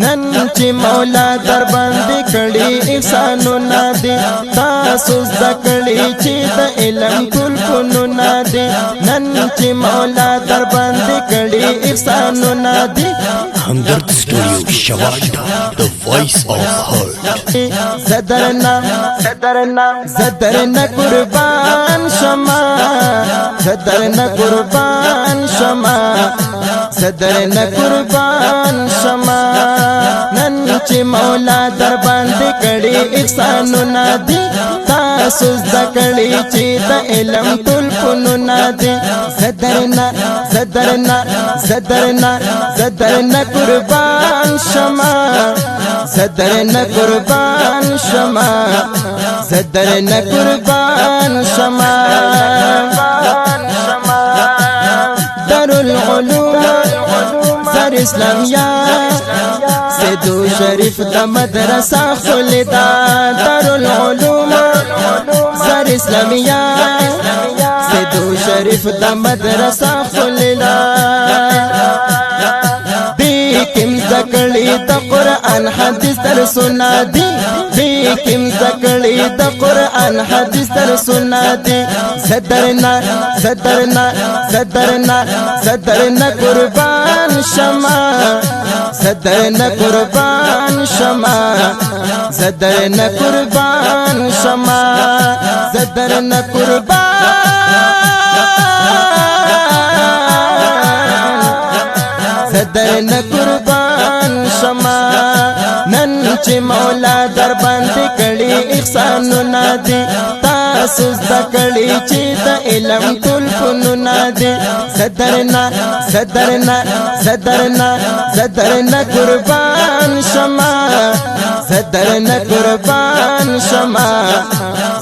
نن چې مولا در باندې کړي احسانونه دي تاسو زده کړي چې د علم ټول فنونه دي نن چې مولا در باندې کړي احسانونه دي همدرد سټوډیو شواجدا the voice of heart زدرنا قربان شما زدرنا قربان شما زدرنا قربان شما نن چې مولا در باندې کړي احسانونه دي تاسو زده کړي چې د علم ټول فنونه دي زدرنا قربان شما زدرنا قربان شما زدرنا قربان شما دارالعلوم زر اسلامیہ سیدو شریف دا مدرسہ خلدا دارالعلوم زر اسلامیہ سیدو شریف دا مدرسہ خلدا بیکم زکڑی دا قرآن حدیث در سنا دی بیکم زکڑی دا قرآن حدیث در سنا دی زدرنا قربان شما زدرنا قربان شما زدرنا قربان شما زدرنا قربان شما نن چې مولا در باندې کړي احسانونه دي تاسو زده کړي چې د علم ټول فنونه دي زدرنا قربان شما زدرنا قربان شما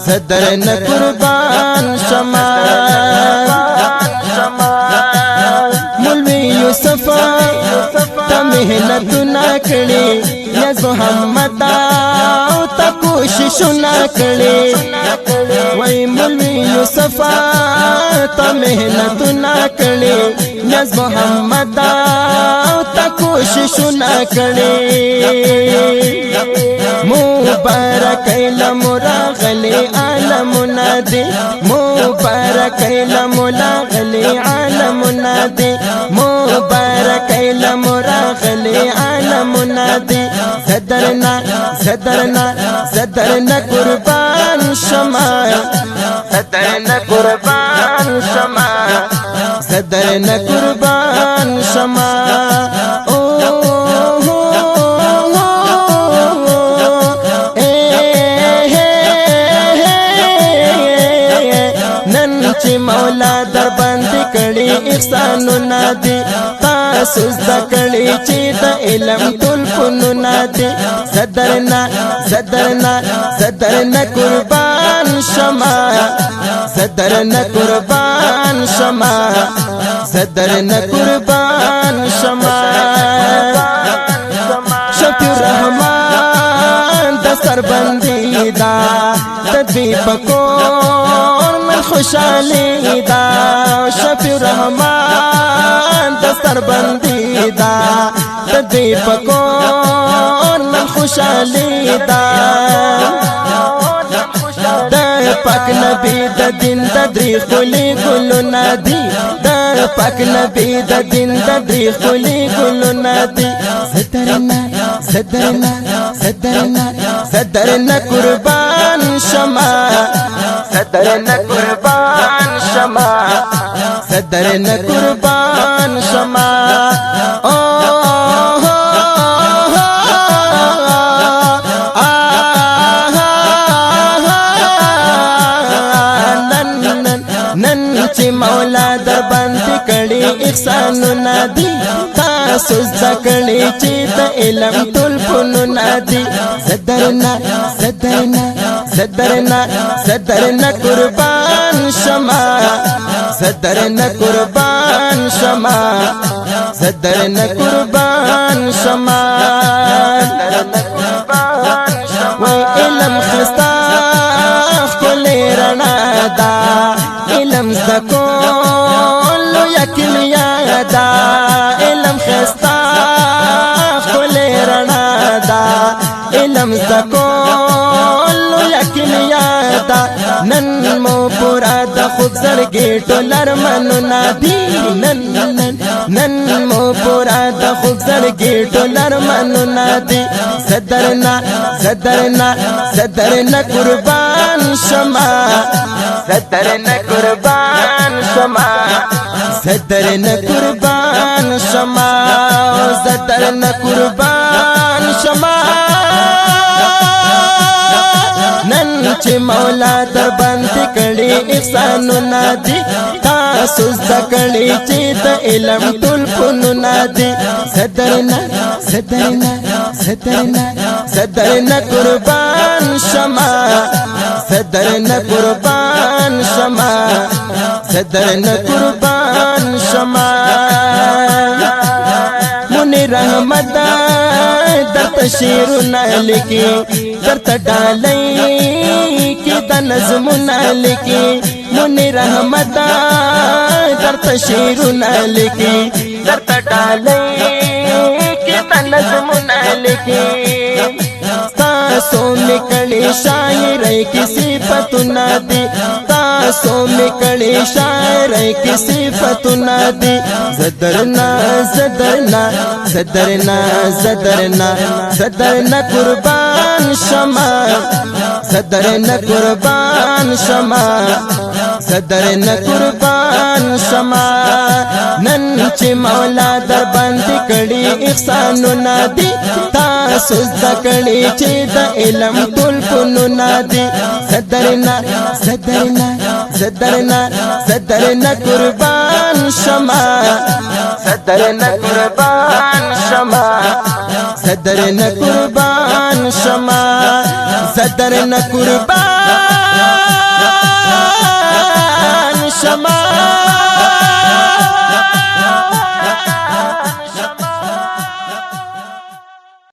زدرنا قربان شما مولوی یوسف تا محنت نا کړي یا محمد او تا کوشش نا کړي وای مولوی یوسف تا محنت نا کړي یا محمد او تا کوشش نا کړي مبارک لمراغلی عالمنا دی مبارک لمراغلی عالمنا دی مبارک لمراغلی عالمنا دی زدرنا قربان شما زدرنا قربان شما زدرنا قربان شما چې مولا در باندې کړي احسانونه دي تاسو زده کړي چې د علم ټول فنونه دي زدرنا قربان شما زدرنا قربان شما زدرنا قربان شما شفیع الرحمن دستر بندی دا تدوی پکور من خوشحالی دا شفیع الرحمن دستر بندی دا تدوی پکور من خوشحالی دا پاک نبی د دین د دری خلی ګلونه دي د پاک نبی د دین د دری خلی ګلونه دي زدرنا قربان شما زدرنا قربان شما زدرنا قربان شما چې مولا در باندې کړي احسانونه دي تاسو زده کړي چې د علم ټول فنونه دي زدرنا قربان شما زدرنا قربان شما زدرنا قربان شما وای علم خستا خپل رڼا دا علم زکول یقین یادا علم خستا خپل رڼا علم زکول یقین یادا نن مو پورا د خوب زړګي ټولر منو نادي نن مو پورا د خوب زړګي ټولر منو نادي صدرنا قربان شما صدرنا قربان شما صدرنا قربان شما صدرنا قربان شما نن چې مولا در باندې کړي احسانونه دي تاسو زکړي چې د علم ټول فنونه دي صدرنا قربان شما صدرنا قربان شما صدرنا قربان شما منی رحمت در تشیرنا لکی در تډالای کی د نظمنا لکی منی رحمت در تشیرنا لکی در تډالای کی د نظمنا لکی تاسو میکړي شاعرۍ کی صفاتونه دي تاسو میکړي شاعرۍ کی صفاتونه دي صدرنا قربان شما صدرنا قربان شما صدرنا قربان شما نن چې مولا در باندې کړي احسانونه دي تاسو زکړي چې د علم ټول فنونه دي صدرنا قربان شما صدرنا قربان شما صدرنا قربان شما صدرنا قربان